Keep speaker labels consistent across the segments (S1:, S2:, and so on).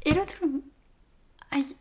S1: Hello tout le monde. Aïe.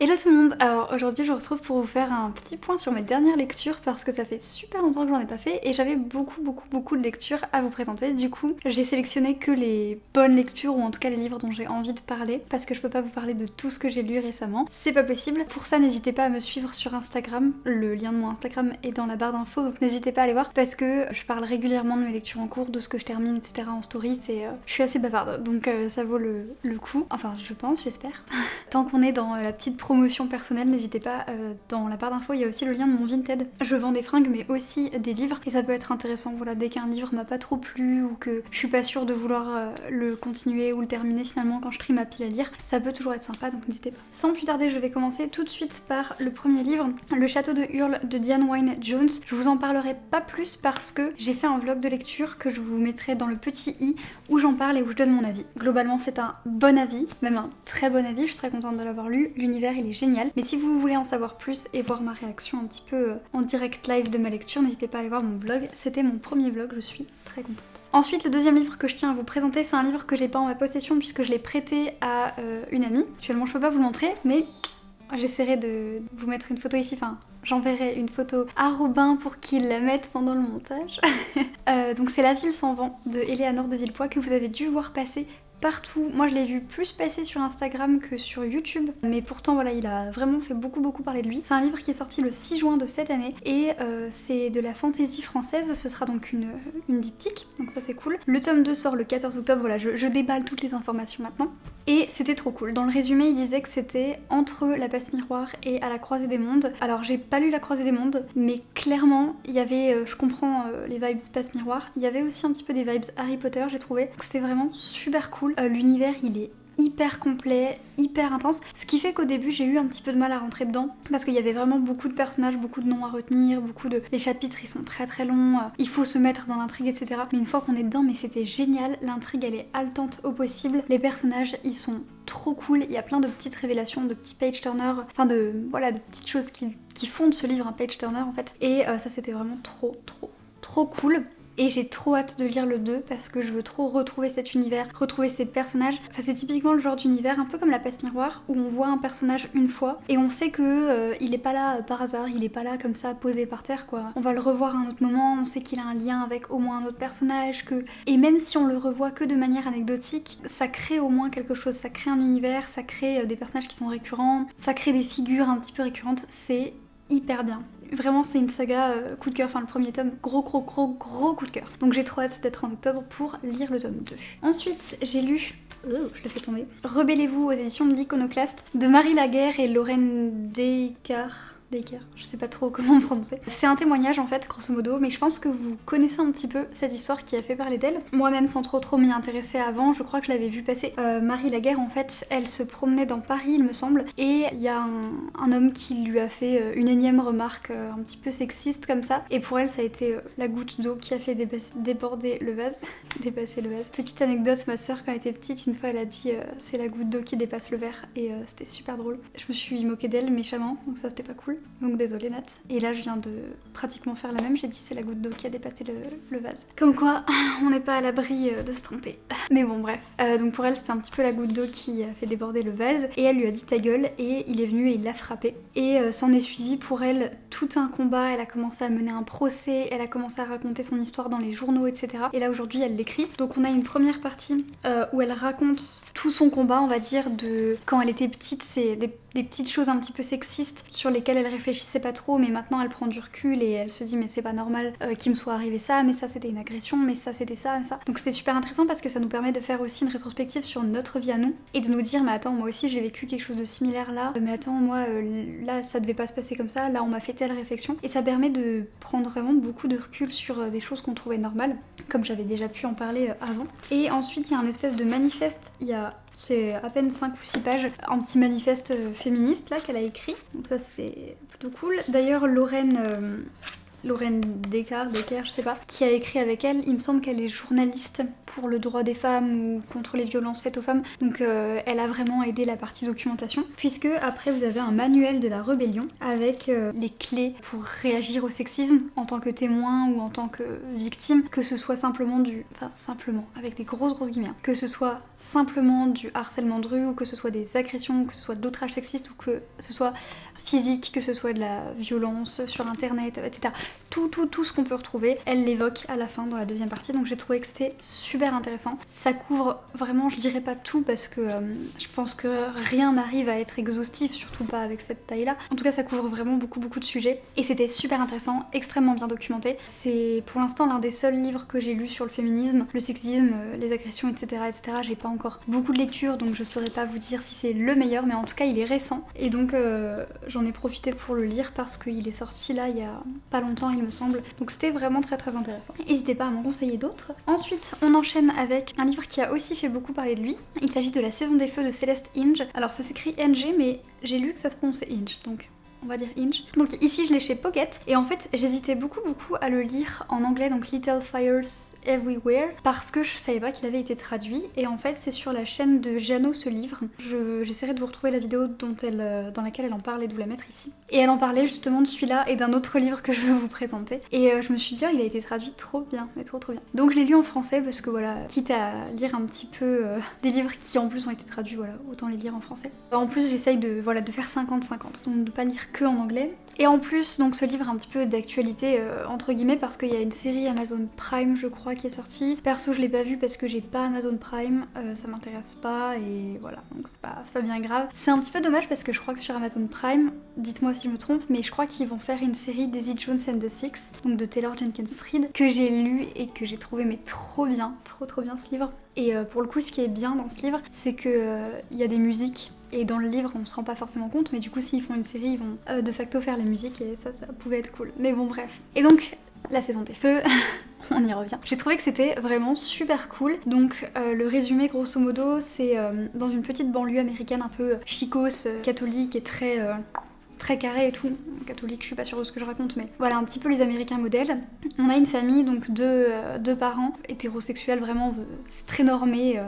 S1: Hello tout le monde, alors aujourd'hui je vous retrouve pour vous faire un petit point sur mes dernières lectures parce que ça fait super longtemps que j'en ai pas fait et j'avais beaucoup de lectures à vous présenter. Du coup j'ai sélectionné que les bonnes lectures ou en tout cas les livres dont j'ai envie de parler parce que je peux pas vous parler de tout ce que j'ai lu récemment, c'est pas possible. Pour ça n'hésitez pas à me suivre sur Instagram, le lien de mon Instagram est dans la barre d'infos donc n'hésitez pas à aller voir parce que je parle régulièrement de mes lectures en cours, de ce que je termine etc en story, je suis assez bavarde donc ça vaut le coup, enfin je pense, j'espère. Tant qu'on est dans la petite promotion personnelle, n'hésitez pas, dans la barre d'infos il y a aussi le lien de mon Vinted. Je vends des fringues mais aussi des livres et ça peut être intéressant, voilà, dès qu'un livre m'a pas trop plu ou que je suis pas sûre de vouloir le continuer ou le terminer finalement quand je trie ma pile à lire, ça peut toujours être sympa donc n'hésitez pas. Sans plus tarder je vais commencer tout de suite par le premier livre, Le Château de Hurle de Diane Wynne Jones. Je vous en parlerai pas plus parce que j'ai fait un vlog de lecture que je vous mettrai dans le petit i où j'en parle et où je donne mon avis. Globalement c'est un bon avis, même un très bon avis, je serais contente de l'avoir lu, l'univers il est génial. Mais si vous voulez en savoir plus et voir ma réaction un petit peu en direct live de ma lecture, n'hésitez pas à aller voir mon vlog, c'était mon premier vlog, je suis très contente. Ensuite, le deuxième livre que je tiens à vous présenter, c'est un livre que j'ai pas en ma possession puisque je l'ai prêté à une amie. Actuellement je peux pas vous le montrer, mais j'essaierai de vous mettre une photo ici, enfin j'enverrai une photo à Robin pour qu'il la mette pendant le montage. Donc c'est La ville sans vent de Éléanore de Villepoix que vous avez dû voir passer partout. Moi je l'ai vu plus passer sur Instagram que sur YouTube, mais pourtant voilà, il a vraiment fait beaucoup parler de lui. C'est un livre qui est sorti le 6 juin de cette année et c'est de la fantasy française, ce sera donc une diptyque, donc ça c'est cool. Le tome 2 sort le 14 octobre, voilà, je déballe toutes les informations maintenant. Et c'était trop cool. Dans le résumé, il disait que c'était entre La Passe Miroir et À la Croisée des Mondes. Alors j'ai pas lu La Croisée des Mondes, mais clairement, il y avait, je comprends les vibes Passe Miroir, il y avait aussi un petit peu des vibes Harry Potter, j'ai trouvé. C'était vraiment super cool. L'univers, il est hyper complet, hyper intense, ce qui fait qu'au début j'ai eu un petit peu de mal à rentrer dedans parce qu'il y avait vraiment beaucoup de personnages, beaucoup de noms à retenir, les chapitres ils sont très longs, il faut se mettre dans l'intrigue etc. Mais une fois qu'on est dedans, mais c'était génial, l'intrigue elle est haletante au possible, les personnages ils sont trop cool, il y a plein de petites révélations, de petits page turners, enfin de petites choses qui font de ce livre un page turner en fait, et ça c'était vraiment trop cool. Et j'ai trop hâte de lire le 2 parce que je veux trop retrouver cet univers, retrouver ces personnages. Enfin c'est typiquement le genre d'univers un peu comme La Passe Miroir où on voit un personnage une fois et on sait que il est pas là par hasard, il est pas là comme ça posé par terre quoi. On va le revoir à un autre moment, on sait qu'il a un lien avec au moins un autre personnage, et même si on le revoit que de manière anecdotique, ça crée au moins quelque chose, ça crée un univers, ça crée des personnages qui sont récurrents, ça crée des figures un petit peu récurrentes, c'est hyper bien. Vraiment c'est une saga coup de cœur, enfin le premier tome, gros coup de cœur. Donc j'ai trop hâte d'être en octobre pour lire le tome 2. Ensuite j'ai lu, je le fais tomber, Rebellez-vous aux éditions de l'Iconoclaste de Marie Laguerre et Lorraine Descartes. Je sais pas trop comment prononcer. C'est un témoignage en fait, grosso modo, mais je pense que vous connaissez un petit peu cette histoire qui a fait parler d'elle. Moi-même, sans trop m'y intéresser avant, je crois que je l'avais vu passer. Marie Laguerre, en fait, elle se promenait dans Paris, il me semble, et il y a un homme qui lui a fait une énième remarque un petit peu sexiste comme ça, et pour elle, ça a été la goutte d'eau qui a fait déborder le vase. Dépasser le vase. Petite anecdote, ma soeur, quand elle était petite, une fois, elle a dit c'est la goutte d'eau qui dépasse le verre, et c'était super drôle. Je me suis moquée d'elle méchamment, donc ça c'était pas cool. Donc désolée Nat. Et là je viens de pratiquement faire la même, j'ai dit c'est la goutte d'eau qui a dépassé le vase. Comme quoi, on n'est pas à l'abri de se tromper. Mais bon bref. Donc pour elle c'était un petit peu la goutte d'eau qui a fait déborder le vase. Et elle lui a dit ta gueule et il est venu et il l'a frappé. Et s'en est suivi pour elle tout un combat, elle a commencé à mener un procès, elle a commencé à raconter son histoire dans les journaux etc. Et là aujourd'hui elle l'écrit. Donc on a une première partie où elle raconte tout son combat on va dire de quand elle était petite, c'est des petites choses un petit peu sexistes sur lesquelles elle réfléchissait pas trop, mais maintenant elle prend du recul et elle se dit mais c'est pas normal qu'il me soit arrivé ça, mais ça c'était une agression, mais ça c'était ça. Donc c'est super intéressant parce que ça nous permet de faire aussi une rétrospective sur notre vie à nous et de nous dire mais attends moi aussi j'ai vécu quelque chose de similaire là, mais attends moi là ça devait pas se passer comme ça, là on m'a fait telle réflexion, et ça permet de prendre vraiment beaucoup de recul sur des choses qu'on trouvait normales, comme j'avais déjà pu en parler avant. Et ensuite il y a un espèce de manifeste, c'est à peine 5 ou 6 pages, un petit manifeste féministe là qu'elle a écrit, donc ça c'était plutôt cool. D'ailleurs Lorraine Lorraine Decker, je sais pas, qui a écrit avec elle. Il me semble qu'elle est journaliste pour le droit des femmes ou contre les violences faites aux femmes. Donc elle a vraiment aidé la partie documentation. Puisque après vous avez un manuel de la rébellion avec les clés pour réagir au sexisme en tant que témoin ou en tant que victime, que ce soit simplement simplement, avec des grosses guillemets, que ce soit simplement du harcèlement de rue ou que ce soit des agressions, que ce soit de l'outrage sexiste ou que ce soit physique, que ce soit de la violence sur internet, etc. Tout ce qu'on peut retrouver, elle l'évoque à la fin dans la deuxième partie, donc j'ai trouvé que c'était super intéressant. Ça couvre vraiment, je dirais pas tout parce que je pense que rien n'arrive à être exhaustif, surtout pas avec cette taille-là. En tout cas, ça couvre vraiment beaucoup de sujets et c'était super intéressant, extrêmement bien documenté. C'est pour l'instant l'un des seuls livres que j'ai lu sur le féminisme, le sexisme, les agressions, etc. J'ai pas encore beaucoup de lectures, donc je saurais pas vous dire si c'est le meilleur, mais en tout cas il est récent et donc j'en ai profité pour le lire parce qu'il est sorti là il y a pas longtemps il me semble, donc c'était vraiment très intéressant. N'hésitez pas à m'en conseiller d'autres. Ensuite on enchaîne avec un livre qui a aussi fait beaucoup parler de lui, il s'agit de La Saison des Feux de Céleste Inge. Alors ça s'écrit NG mais j'ai lu que ça se prononçait Inge, donc on va dire Inge. Donc ici je l'ai chez Pocket et en fait j'hésitais beaucoup à le lire en anglais, donc Little Fires Everywhere, parce que je savais pas qu'il avait été traduit et en fait c'est sur la chaîne de Jeannot ce livre. J'essaierai de vous retrouver la vidéo dans laquelle elle en parle et de vous la mettre ici. Et elle en parlait justement de celui-là et d'un autre livre que je vais vous présenter et je me suis dit il a été traduit trop bien, mais trop bien. Donc je l'ai lu en français parce que voilà, quitte à lire un petit peu des livres qui en plus ont été traduits, voilà, autant les lire en français. En plus j'essaye de faire 50-50, donc de pas lire que en anglais. Et en plus, donc ce livre un petit peu d'actualité entre guillemets parce qu'il y a une série Amazon Prime je crois qui est sortie. Perso je l'ai pas vue parce que j'ai pas Amazon Prime, ça m'intéresse pas et voilà, donc c'est pas bien grave. C'est un petit peu dommage parce que je crois que sur Amazon Prime, dites-moi si je me trompe, mais je crois qu'ils vont faire une série Daisy Jones and the Six, donc de Taylor Jenkins Reid, que j'ai lu et que j'ai trouvé mais trop bien ce livre. Et pour le coup ce qui est bien dans ce livre, c'est que il y a des musiques. Et dans le livre, on se rend pas forcément compte, mais du coup, s'ils font une série, ils vont de facto faire la musique et ça pouvait être cool. Mais bon, bref. Et donc, La Saison des Feux, on y revient. J'ai trouvé que c'était vraiment super cool. Donc, le résumé, grosso modo, c'est dans une petite banlieue américaine un peu chicos, catholique et très carré et tout. Catholique, je suis pas sûre de ce que je raconte, mais voilà, un petit peu les Américains modèles. On a une famille, donc deux parents hétérosexuels, vraiment, c'est très normé,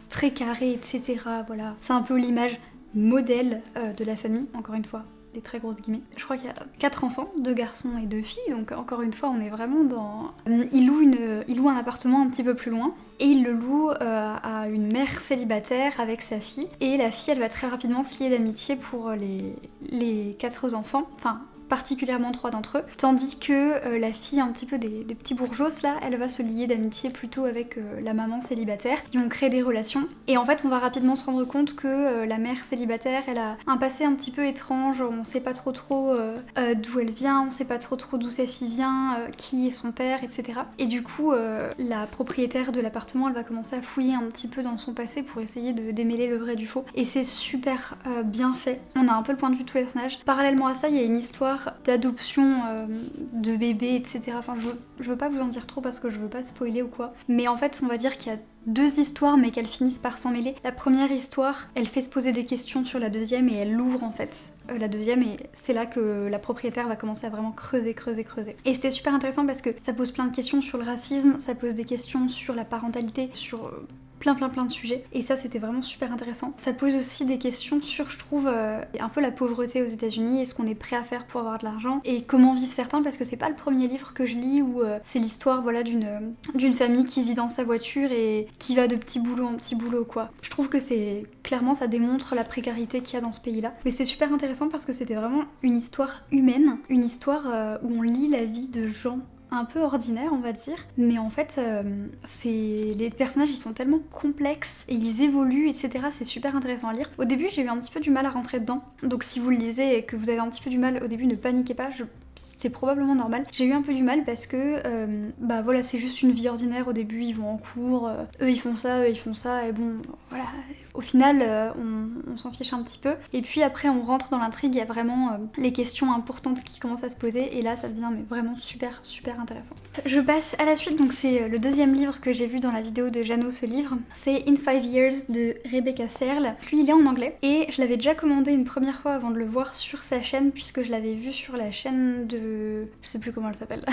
S1: très carré, etc. Voilà, c'est un peu l'image modèle de la famille, encore une fois. Des très grosses guillemets. Je crois qu'il y a 4 enfants, 2 garçons et 2 filles, donc encore une fois on est vraiment dans... Il loue un appartement un petit peu plus loin, et il le loue à une mère célibataire avec sa fille, et la fille elle va très rapidement se lier d'amitié pour les 4 enfants, enfin particulièrement 3 d'entre eux, tandis que la fille un petit peu des petits bourgeois là, elle va se lier d'amitié plutôt avec la maman célibataire, qui ont créé des relations, et en fait on va rapidement se rendre compte que la mère célibataire elle a un passé un petit peu étrange, on sait pas trop d'où elle vient, on sait pas trop d'où sa fille vient, qui est son père, etc. Et du coup la propriétaire de l'appartement elle va commencer à fouiller un petit peu dans son passé pour essayer de démêler le vrai du faux, et c'est super bien fait. On a un peu le point de vue de tous les personnages. Parallèlement à ça il y a une histoire d'adoption de bébés, etc. Enfin, je veux pas vous en dire trop parce que je veux pas spoiler ou quoi. Mais en fait, on va dire qu'il y a 2 histoires, mais qu'elles finissent par s'en mêler. La première histoire, elle fait se poser des questions sur la deuxième et elle l'ouvre en fait. La deuxième, et c'est là que la propriétaire va commencer à vraiment creuser. Et c'était super intéressant parce que ça pose plein de questions sur le racisme, ça pose des questions sur la parentalité, sur plein de sujets, et ça c'était vraiment super intéressant. Ça pose aussi des questions sur, je trouve, un peu la pauvreté aux États-Unis et ce qu'on est prêt à faire pour avoir de l'argent et comment vivent certains, parce que c'est pas le premier livre que je lis où c'est l'histoire voilà d'une famille qui vit dans sa voiture et qui va de petit boulot en petit boulot quoi. Je trouve que c'est clairement ça démontre la précarité qu'il y a dans ce pays-là, mais c'est super intéressant parce que c'était vraiment une histoire humaine, une histoire où on lit la vie de gens un peu ordinaire on va dire, mais en fait les personnages ils sont tellement complexes et ils évoluent etc, c'est super intéressant à lire. Au début j'ai eu un petit peu du mal à rentrer dedans, donc si vous le lisez et que vous avez un petit peu du mal au début ne paniquez pas, c'est probablement normal. J'ai eu un peu du mal parce que bah voilà c'est juste une vie ordinaire, au début ils vont en cours, eux ils font ça, et bon voilà, au final on s'en fiche un petit peu. Et puis après on rentre dans l'intrigue, il y a vraiment les questions importantes qui commencent à se poser et là ça devient mais vraiment super intéressant. Je passe à la suite, donc c'est le deuxième livre que j'ai vu dans la vidéo de Jeannot, ce livre. C'est In 5 Years de Rebecca Serle. Lui il est en anglais et je l'avais déjà commandé une première fois avant de le voir sur sa chaîne puisque je l'avais vu sur la chaîne de... je sais plus comment elle s'appelle.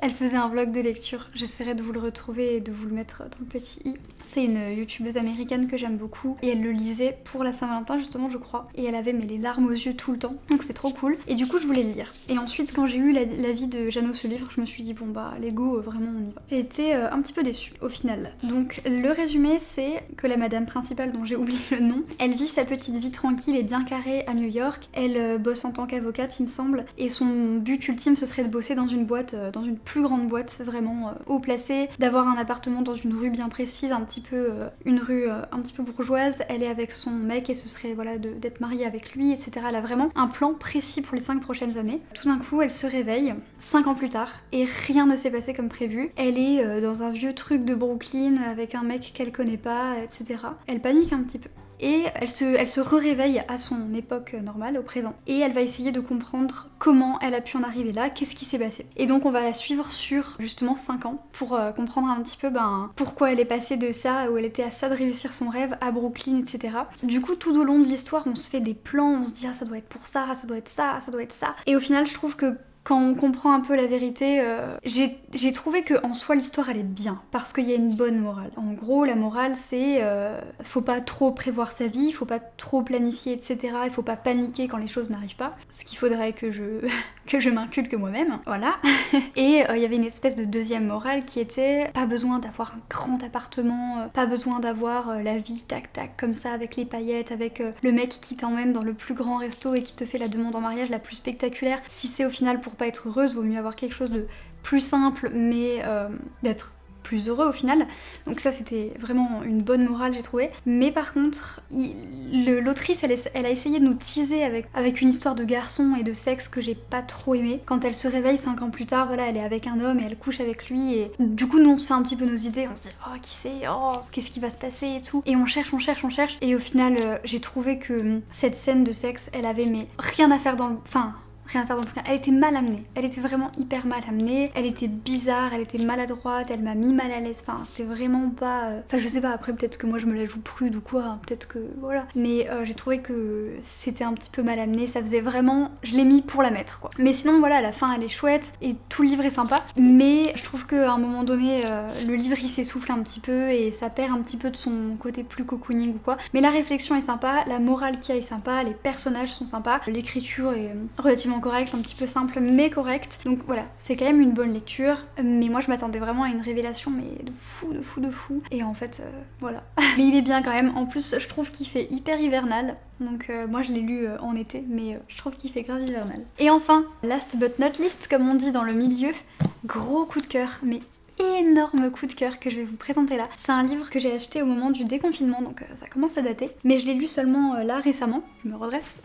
S1: Elle faisait un vlog de lecture, j'essaierai de vous le retrouver et de vous le mettre dans le petit i. C'est une youtubeuse américaine que j'aime beaucoup et elle le lisait pour la Saint-Valentin justement je crois. Et elle avait mais les larmes aux yeux tout le temps, donc c'est trop cool. Et du coup je voulais le lire. Et ensuite quand j'ai eu l'avis de Jeannot, ce livre, je me suis dit bon bah les go, vraiment on y va. J'ai été un petit peu déçue au final. Donc le résumé c'est que la madame principale dont j'ai oublié le nom, elle vit sa petite vie tranquille et bien carrée à New York. Elle bosse en tant qu'avocate il me semble et son but ultime ce serait de bosser dans une boîte, dans une plus grande boîte vraiment haut placée, d'avoir un appartement dans une rue bien précise, un petit peu une rue un petit peu bourgeoise. Elle est avec son mec et ce serait voilà d'être mariée avec lui, etc. Elle a vraiment un plan précis pour les 5 prochaines années. Tout d'un coup elle se réveille 5 ans plus tard et rien ne s'est passé comme prévu. Elle est dans un vieux truc de Brooklyn avec un mec qu'elle connaît pas, etc. Elle panique un petit peu. Et elle se réveille à son époque normale, au présent. Et elle va essayer de comprendre comment elle a pu en arriver là, qu'est-ce qui s'est passé. Et donc on va la suivre sur justement 5 ans pour comprendre un petit peu pourquoi elle est passée de ça, où elle était à ça de réussir son rêve, à Brooklyn, etc. Du coup tout au long de l'histoire on se fait des plans, on se dit ah ça doit être pour ça, ça doit être ça, ça doit être ça. Et au final je trouve que quand on comprend un peu la vérité, j'ai trouvé que en soi l'histoire elle est bien parce qu'il y a une bonne morale. En gros la morale c'est faut pas trop prévoir sa vie, faut pas trop planifier, etc. Il faut pas paniquer quand les choses n'arrivent pas, ce qu'il faudrait que je m'inculque moi-même, voilà. Et il y avait une espèce de deuxième morale qui était pas besoin d'avoir un grand appartement, pas besoin d'avoir la vie tac tac comme ça avec les paillettes, avec le mec qui t'emmène dans le plus grand resto et qui te fait la demande en mariage la plus spectaculaire. Si c'est au final pour pas être heureuse, vaut mieux avoir quelque chose de plus simple mais d'être plus heureux au final. Donc ça c'était vraiment une bonne morale j'ai trouvé. Mais par contre, l'autrice elle a essayé de nous teaser avec une histoire de garçon et de sexe que j'ai pas trop aimé. Quand elle se réveille 5 ans plus tard, voilà, elle est avec un homme et elle couche avec lui et du coup nous on se fait un petit peu nos idées, on se dit oh qui c'est, oh qu'est-ce qui va se passer et tout. Et on cherche et au final j'ai trouvé que cette scène de sexe elle avait mais rien à faire dans le... Enfin, rien à faire dans le bouquin. Elle était mal amenée. Elle était vraiment hyper mal amenée. Elle était bizarre, elle était maladroite, elle m'a mis mal à l'aise. Enfin, c'était vraiment pas... Enfin, je sais pas, après peut-être que moi je me la joue prude ou quoi, hein, peut-être que... Voilà. Mais j'ai trouvé que c'était un petit peu mal amené. Ça faisait vraiment... Je l'ai mis pour la mettre, quoi. Mais sinon, voilà, la fin elle est chouette et tout le livre est sympa. Mais je trouve qu'à un moment donné, le livre il s'essouffle un petit peu et ça perd un petit peu de son côté plus cocooning ou quoi. Mais la réflexion est sympa, la morale qu'il y a est sympa, les personnages sont sympas, l'écriture est relativement correcte, un petit peu simple mais correcte. Donc voilà, c'est quand même une bonne lecture. Mais moi je m'attendais vraiment à une révélation mais de fou. Et en fait, voilà. Mais il est bien quand même. En plus, je trouve qu'il fait hyper hivernal. Donc moi je l'ai lu en été, mais je trouve qu'il fait grave hivernal. Et enfin, last but not least, comme on dit dans le milieu, gros coup de cœur, mais énorme coup de cœur que je vais vous présenter là. C'est un livre que j'ai acheté au moment du déconfinement, donc ça commence à dater. Mais je l'ai lu seulement là récemment, je me redresse.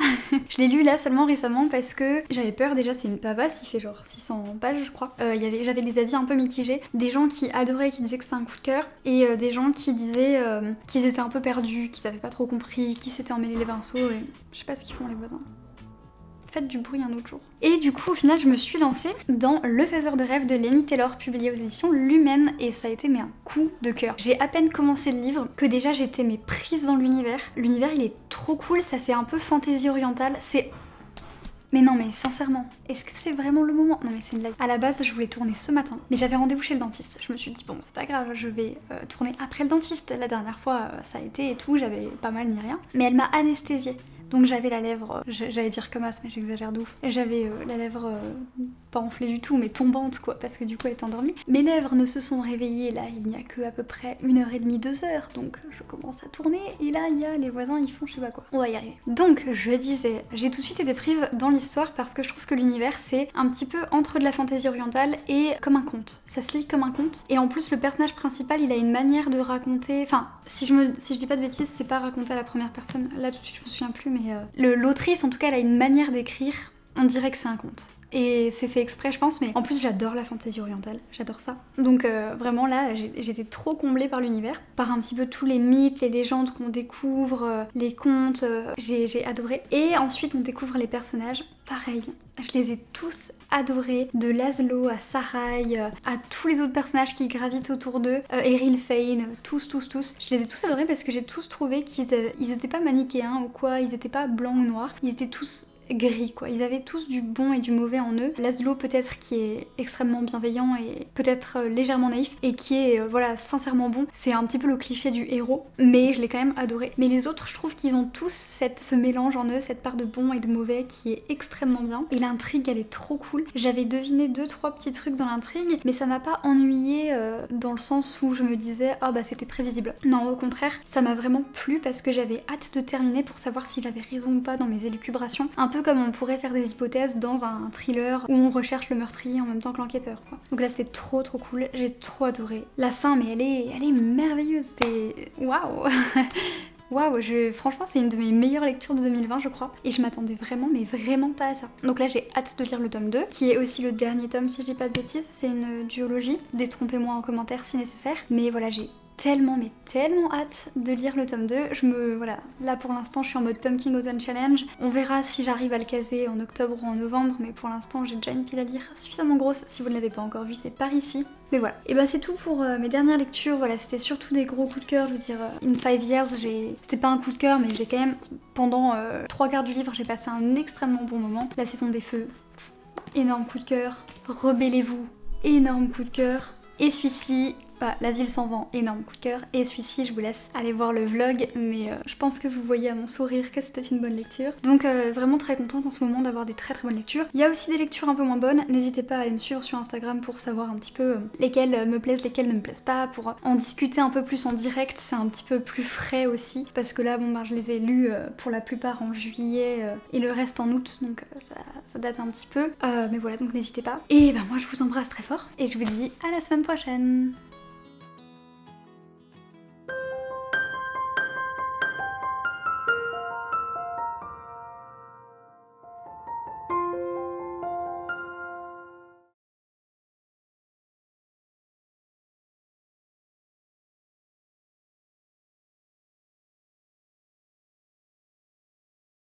S1: Je l'ai lu là seulement récemment parce que j'avais peur, déjà c'est une pavasse, il fait genre 600 pages je crois. J'avais des avis un peu mitigés, des gens qui adoraient, qui disaient que c'était un coup de cœur, et des gens qui disaient qu'ils étaient un peu perdus, qu'ils avaient pas trop compris, qui s'étaient emmêlés les pinceaux, et je sais pas ce qu'ils font les voisins. Faites du bruit un autre jour. Et du coup au final je me suis lancée dans Le Faiseur de rêves de Lenny Taylor, publié aux éditions Lumen, et ça a été mais un coup de cœur. J'ai à peine commencé le livre que déjà j'étais mais prise dans l'univers. L'univers il est trop cool, ça fait un peu fantaisie orientale, c'est... Mais non mais sincèrement, est-ce que c'est vraiment le moment? Non mais c'est une blague. À la base je voulais tourner ce matin, mais j'avais rendez-vous chez le dentiste. Je me suis dit bon c'est pas grave, je vais tourner après le dentiste. La dernière fois ça a été et tout, j'avais pas mal ni rien. Mais elle m'a anesthésiée. Donc j'avais la lèvre, j'allais dire comme as, mais j'exagère de ouf. J'avais la lèvre pas enflée du tout, mais tombante quoi, parce que du coup elle était endormie. Mes lèvres ne se sont réveillées, là il n'y a que à peu près 1h30, 2h, donc je commence à tourner, et là il y a les voisins, ils font je sais pas quoi. On va y arriver. Donc je disais, j'ai tout de suite été prise dans l'histoire parce que je trouve que l'univers c'est un petit peu entre de la fantaisie orientale et comme un conte. Ça se lit comme un conte, et en plus le personnage principal il a une manière de raconter, enfin si je dis pas de bêtises, c'est pas raconté à la première personne, là tout de suite je me souviens plus, mais l'autrice en tout cas elle a une manière d'écrire, on dirait que c'est un conte. et c'est fait exprès je pense, mais en plus j'adore la fantasy orientale, j'adore ça. Donc vraiment là j'étais trop comblée par l'univers, par un petit peu tous les mythes, les légendes qu'on découvre, les contes, j'ai adoré. Et ensuite on découvre les personnages, pareil, je les ai tous adorés, de Laszlo à Sarai, à tous les autres personnages qui gravitent autour d'eux, Errol Fane, tous, je les ai tous adorés parce que j'ai tous trouvé qu'ils étaient pas manichéens ou quoi, ils étaient pas blancs ou noirs, ils étaient tous gris quoi, ils avaient tous du bon et du mauvais en eux. Laszlo peut-être qui est extrêmement bienveillant et peut-être légèrement naïf et qui est voilà sincèrement bon, c'est un petit peu le cliché du héros, mais je l'ai quand même adoré. Mais les autres je trouve qu'ils ont tous ce mélange en eux, cette part de bon et de mauvais qui est extrêmement bien, et l'intrigue elle est trop cool. J'avais deviné 2-3 petits trucs dans l'intrigue mais ça m'a pas ennuyée dans le sens où je me disais oh bah c'était prévisible. Non, au contraire ça m'a vraiment plu parce que j'avais hâte de terminer pour savoir si j'avais raison ou pas dans mes élucubrations, un peu comme on pourrait faire des hypothèses dans un thriller où on recherche le meurtrier en même temps que l'enquêteur quoi. Donc là c'était trop cool, j'ai trop adoré. La fin mais elle est merveilleuse, c'est waouh. Waouh, franchement c'est une de mes meilleures lectures de 2020 je crois, et je m'attendais vraiment mais vraiment pas à ça. Donc là j'ai hâte de lire le tome 2, qui est aussi le dernier tome si je dis pas de bêtises, c'est une duologie, détrompez-moi en commentaire si nécessaire, mais voilà j'ai tellement hâte de lire le tome 2. Voilà, là pour l'instant je suis en mode Pumpkin Autumn Challenge, on verra si j'arrive à le caser en octobre ou en novembre, mais pour l'instant j'ai déjà une pile à lire suffisamment grosse, si vous ne l'avez pas encore vu c'est par ici. Mais voilà, et ben c'est tout pour mes dernières lectures, voilà c'était surtout des gros coups de cœur, je veux dire In 5 Years, c'était pas un coup de cœur mais j'ai quand même, pendant 3 quarts du livre j'ai passé un extrêmement bon moment. La Saison des Feux, énorme coup de cœur, Rebellez-vous, énorme coup de cœur, et celui-ci, La Ville sans vent, énorme coup de cœur. Et celui-ci, je vous laisse aller voir le vlog, mais je pense que vous voyez à mon sourire que c'était une bonne lecture. Donc vraiment très contente en ce moment d'avoir des très bonnes lectures. Il y a aussi des lectures un peu moins bonnes, n'hésitez pas à aller me suivre sur Instagram pour savoir un petit peu lesquelles me plaisent, lesquelles ne me plaisent pas, pour en discuter un peu plus en direct, c'est un petit peu plus frais aussi, parce que là, bon bah je les ai lus pour la plupart en juillet et le reste en août, donc ça date un petit peu. Mais voilà, donc n'hésitez pas. Et ben moi je vous embrasse très fort, et je vous dis à la semaine prochaine.